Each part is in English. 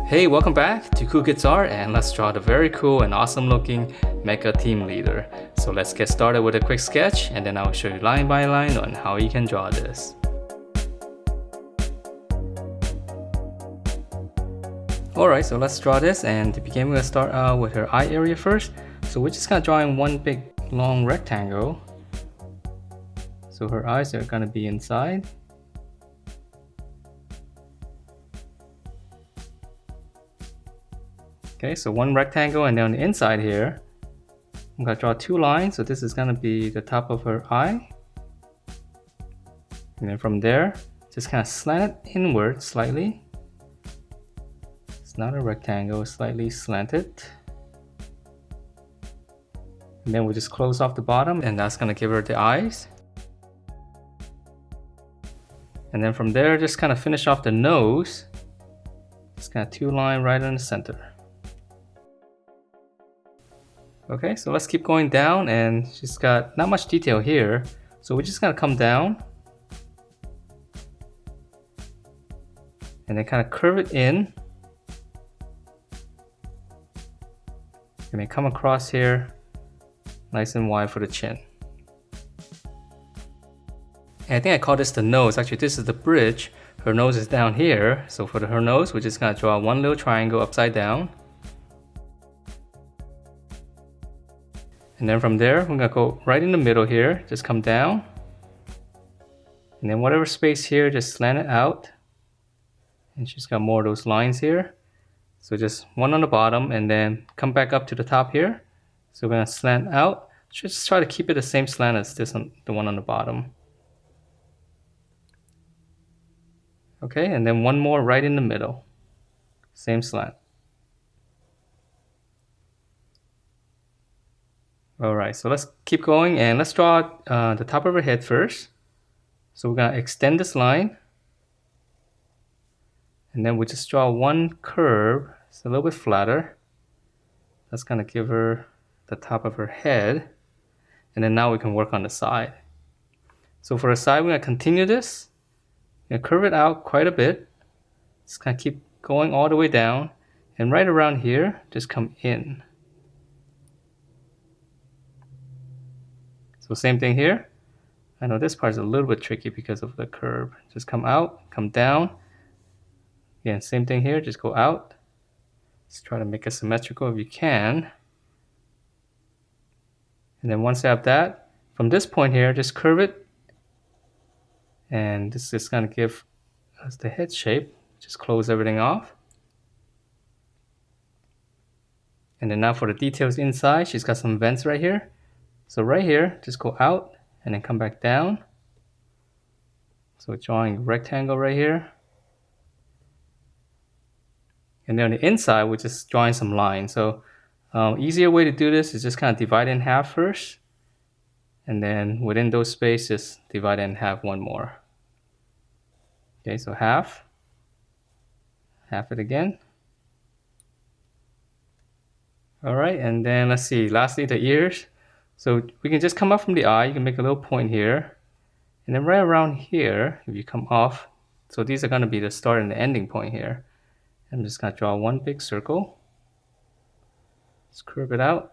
Hey, welcome back to Cool Guitar, and let's draw the very cool and awesome looking Mecha Team Leader. So let's get started with a quick sketch, and then I'll show you line by line on how you can draw this. Alright, so let's draw this, and to begin we're going to start out with her eye area first. So we're just going to draw in one big long rectangle. So her eyes are going to be inside. Okay, so one rectangle, and then on the inside here, I'm going to draw two lines. So this is going to be the top of her eye. And then from there, just kind of slant it inward slightly. It's not a rectangle, it's slightly slanted. And then we'll just close off the bottom, and that's going to give her the eyes. And then from there, just kind of finish off the nose. Just kind of two line right in the center. Okay, so let's keep going down, and she's got not much detail here. So we're just gonna come down and then kind of curve it in. And then come across here, nice and wide for the chin. And I think I call this the nose. Actually, this is the bridge. Her nose is down here. So for her nose, we're just gonna draw one little triangle upside down. And then from there, we're gonna go right in the middle here, just come down. And then whatever space here, just slant it out. And she's got more of those lines here. So just one on the bottom, and then come back up to the top here. So we're gonna slant out. Just try to keep it the same slant as this one, the one on the bottom. Okay, and then one more right in the middle. Same slant. Alright, so let's keep going, and let's draw the top of her head first. So we're going to extend this line. And then we just draw one curve. It's a little bit flatter. That's going to give her the top of her head. And then now we can work on the side. So for the side, we're going to continue this. We're going to curve it out quite a bit. Just kind of keep going all the way down. And right around here, just come in. So same thing here. I know this part is a little bit tricky because of the curve. Just come out, come down. Again, same thing here, just go out. Let's try to make it symmetrical if you can. And then once you have that, from this point here, just curve it. And this is going to give us the head shape. Just close everything off. And then now for the details inside, she's got some vents right here. So right here, just go out and then come back down. So drawing a rectangle right here. And then on the inside, we're just drawing some lines. So easier way to do this is just kind of divide it in half first. And then within those spaces, divide it in half one more. Okay, so half it again. All right, and then let's see, lastly, the ears. So we can just come up from the eye, you can make a little point here. And then right around here, if you come off, so these are going to be the start and the ending point here. I'm just going to draw one big circle. Just curve it out.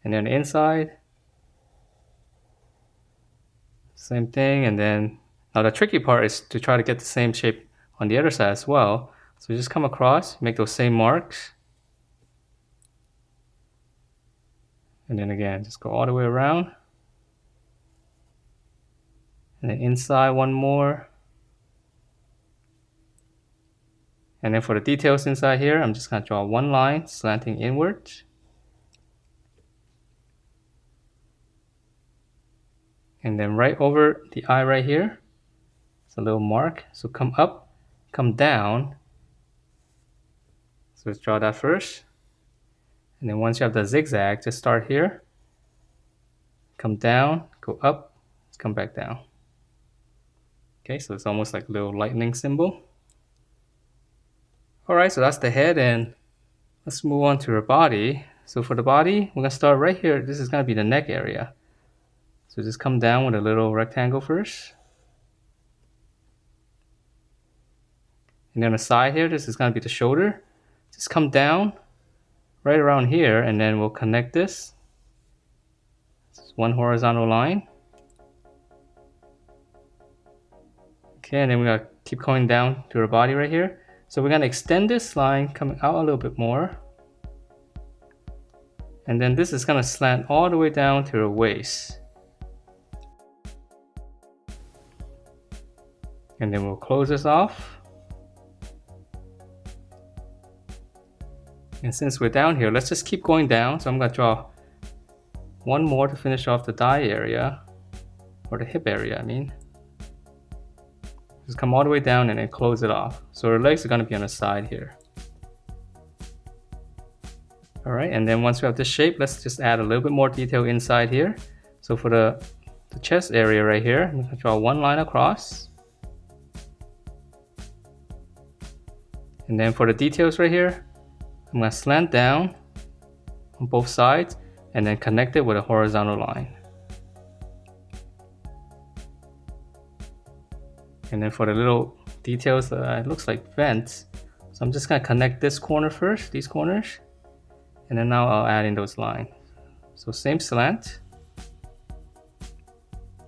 And then the inside, same thing. And then now the tricky part is to try to get the same shape on the other side as well. So just come across, make those same marks. And then again, just go all the way around. And then inside one more. And then for the details inside here, I'm just going to draw one line slanting inward. And then right over the eye right here, it's a little mark. So come up, come down. So let's draw that first. And then once you have the zigzag, just start here. Come down, go up, let's come back down. Okay, so it's almost like a little lightning symbol. Alright, so that's the head, and let's move on to her body. So for the body, we're going to start right here. This is going to be the neck area. So just come down with a little rectangle first. And then on the side here, this is going to be the shoulder. Just come down right around here, and then we'll connect this. It's one horizontal line. Okay, and then we're gonna keep going down to her body right here. So we're gonna extend this line coming out a little bit more. And then this is gonna slant all the way down to her waist. And then we'll close this off. And since we're down here, let's just keep going down. So I'm gonna draw one more to finish off the thigh area, or the hip area, I mean. Just come all the way down and then close it off. So her legs are gonna be on the side here. All right, and then once we have this shape, let's just add a little bit more detail inside here. So for the chest area right here, I'm gonna draw one line across. And then for the details right here, I'm gonna slant down on both sides and then connect it with a horizontal line. And then for the little details, it looks like vents. So I'm just gonna connect this corner first, these corners. And then now I'll add in those lines. So same slant.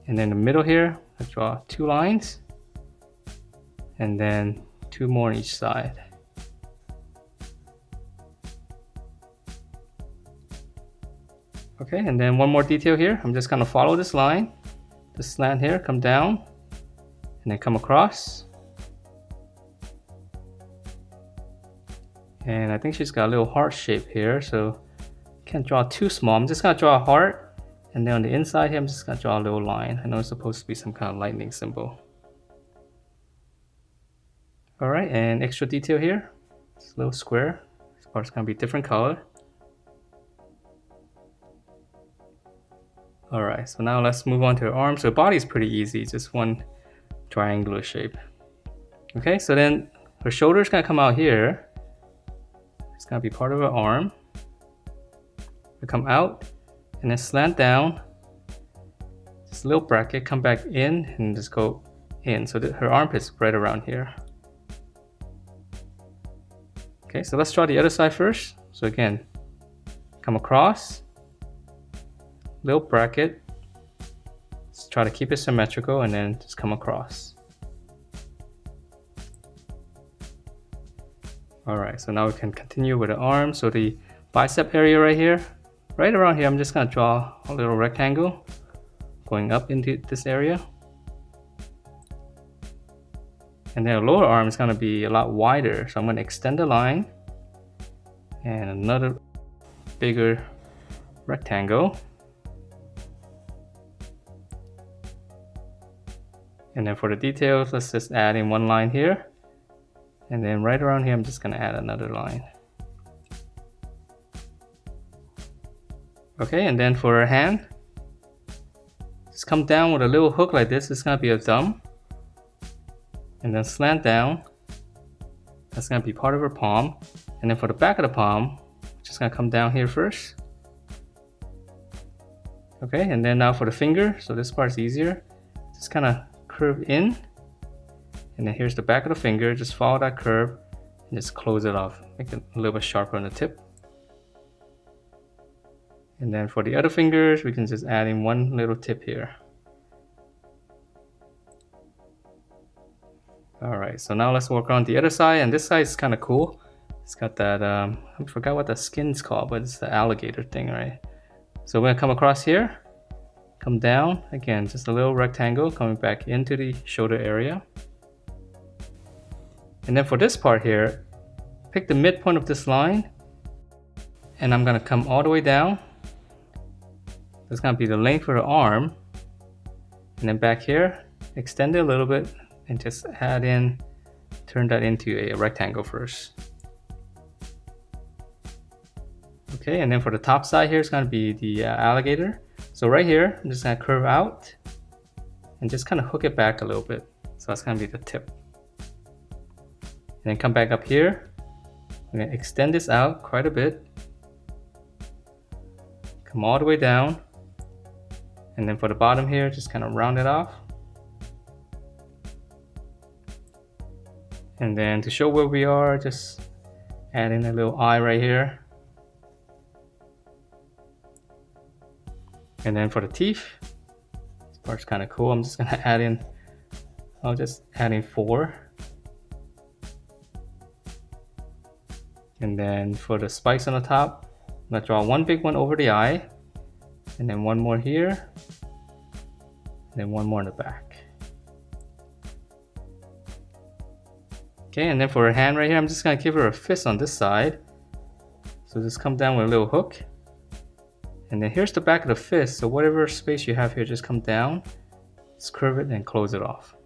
And then in the middle here, I draw two lines. And then two more on each side. Okay, and then one more detail here. I'm just gonna follow this line, the slant here, come down, and then come across. And I think she's got a little heart shape here, so can't draw too small. I'm just gonna draw a heart, and then on the inside here, I'm just gonna draw a little line. I know it's supposed to be some kind of lightning symbol. All right, and extra detail here. This little square. This part's gonna be different color. All right, so now let's move on to her arms. So her body is pretty easy, just one triangular shape. Okay, so then her shoulder's gonna come out here. It's gonna be part of her arm. We come out and then slant down. Just a little bracket, come back in and just go in. So that her armpit's right around here. Okay, so let's draw the other side first. So again, come across, little bracket. Let's try to keep it symmetrical and then just come across. All right, so now we can continue with the arm. So the bicep area right here, right around here, I'm just gonna draw a little rectangle going up into this area. And then the lower arm is gonna be a lot wider. So I'm gonna extend the line and another bigger rectangle. And then for the details, let's just add in one line here. And then right around here, I'm just gonna add another line. Okay, and then for her hand, just come down with a little hook like this. It's gonna be a thumb. And then slant down. That's gonna be part of her palm. And then for the back of the palm, just gonna come down here first. Okay, and then now for the finger, so this part's easier. Just kind of curve in, and then here's the back of the finger. Just follow that curve and just close it off, make it a little bit sharper on the tip. And then for the other fingers, we can just add in one little tip here. All right, so now let's work on the other side, and this side is kind of cool. It's got that I forgot what the skin's called, but it's the alligator thing, right? So we're gonna come across here, come down, again, just a little rectangle coming back into the shoulder area. And then for this part here, pick the midpoint of this line, and I'm gonna come all the way down. That's gonna be the length of the arm. And then back here, extend it a little bit and just add in, turn that into a rectangle first. Okay, and then for the top side here, it's gonna be the alligator. So right here, I'm just gonna curve out and just kind of hook it back a little bit. So that's gonna be the tip. And then come back up here. I'm gonna extend this out quite a bit. Come all the way down. And then for the bottom here, just kind of round it off. And then to show where we are, just add in a little eye right here. And then for the teeth, this part's kind of cool. I'm just gonna add in, I'll just add in 4. And then for the spikes on the top, I'm gonna draw one big one over the eye, and then one more here, and then one more in the back. Okay, and then for her hand right here, I'm just gonna give her a fist on this side. So just come down with a little hook. And then here's the back of the fist, so whatever space you have here, just come down, just curve it and close it off.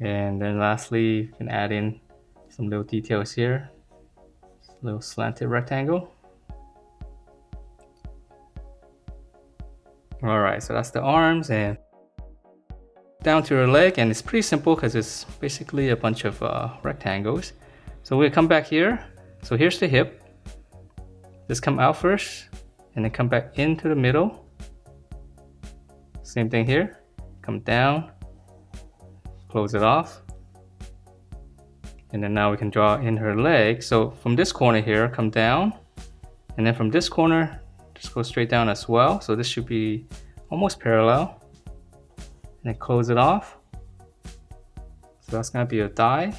And then lastly, you can add in some little details here. A little slanted rectangle. Alright, so that's the arms, and down to her leg, and it's pretty simple because it's basically a bunch of rectangles. So we'll come back here. So here's the hip. Just come out first, and then come back into the middle. Same thing here. Come down, close it off. And then now we can draw in her leg. So from this corner here, come down. And then from this corner, just go straight down as well. So this should be almost parallel. And then close it off. So that's gonna be a thigh.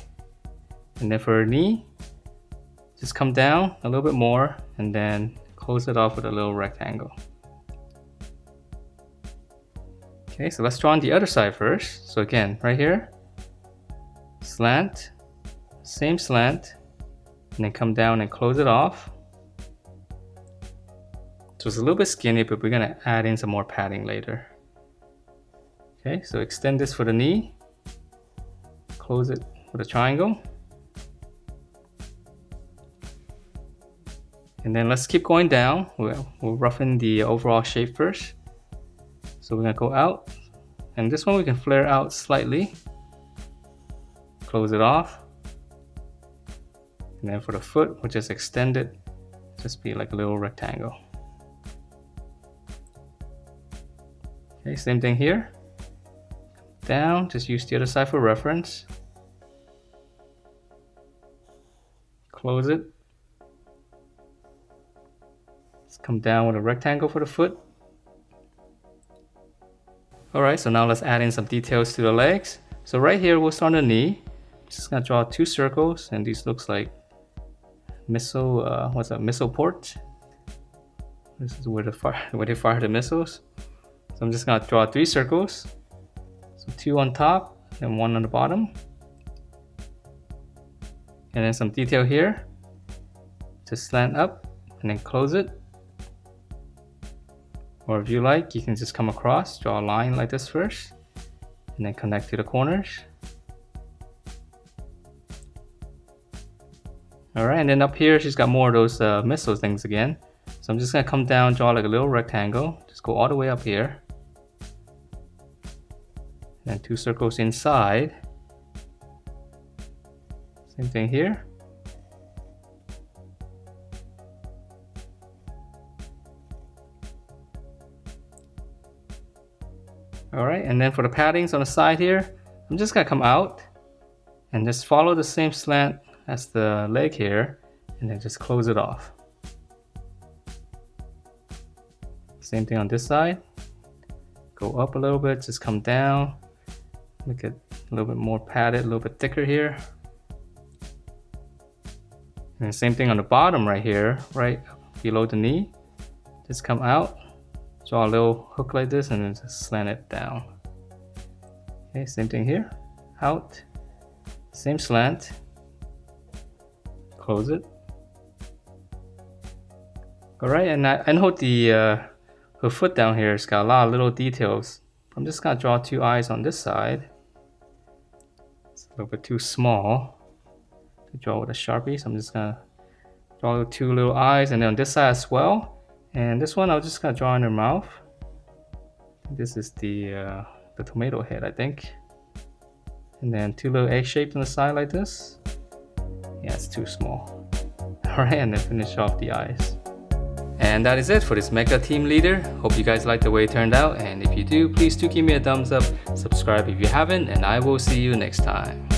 And then for her knee, just come down a little bit more and then close it off with a little rectangle. Okay, so let's draw on the other side first. So again, right here, slant, same slant, and then come down and close it off. So it's a little bit skinny, but we're gonna add in some more padding later. Okay, so extend this for the knee, close it with a triangle. And then let's keep going down. We'll roughen the overall shape first. So we're gonna go out, and this one we can flare out slightly. Close it off. And then for the foot, we'll just extend it, just be like a little rectangle. Okay, same thing here. Down, just use the other side for reference. Close it. Come down with a rectangle for the foot. Alright, so now let's add in some details to the legs. So right here, we'll start on the knee. Just gonna draw 2 circles, and these looks like missile, what's that, missile port? This is where they fire the missiles. So I'm just gonna draw 3 circles. So 2 on top, and 1 on the bottom. And then some detail here. Just slant up, and then close it. Or if you like, you can just come across, draw a line like this first, and then connect to the corners. Alright, and then up here, she's got more of those missile things again. So I'm just gonna come down, draw like a little rectangle, just go all the way up here. And then 2 circles inside. Same thing here. Alright, and then for the paddings on the side here, I'm just gonna come out and just follow the same slant as the leg here, and then just close it off. Same thing on this side. Go up a little bit, just come down, make it a little bit more padded, a little bit thicker here. And the same thing on the bottom right here, right below the knee. Just come out. Draw a little hook like this and then just slant it down. Okay, same thing here. Out, same slant. Close it. Alright, and I know the her foot down here has got a lot of little details. I'm just gonna draw 2 eyes on this side. It's a little bit too small to draw with a Sharpie, so I'm just gonna draw 2 little eyes, and then on this side as well. And this one, I'm just gonna draw in her mouth. This is the tomato head, I think. And then 2 little egg shapes on the side like this. Yeah, it's too small. Alright, and then finish off the eyes. And that is it for this Mecha Team Leader. Hope you guys liked the way it turned out, and if you do, please do give me a thumbs up, subscribe if you haven't, and I will see you next time.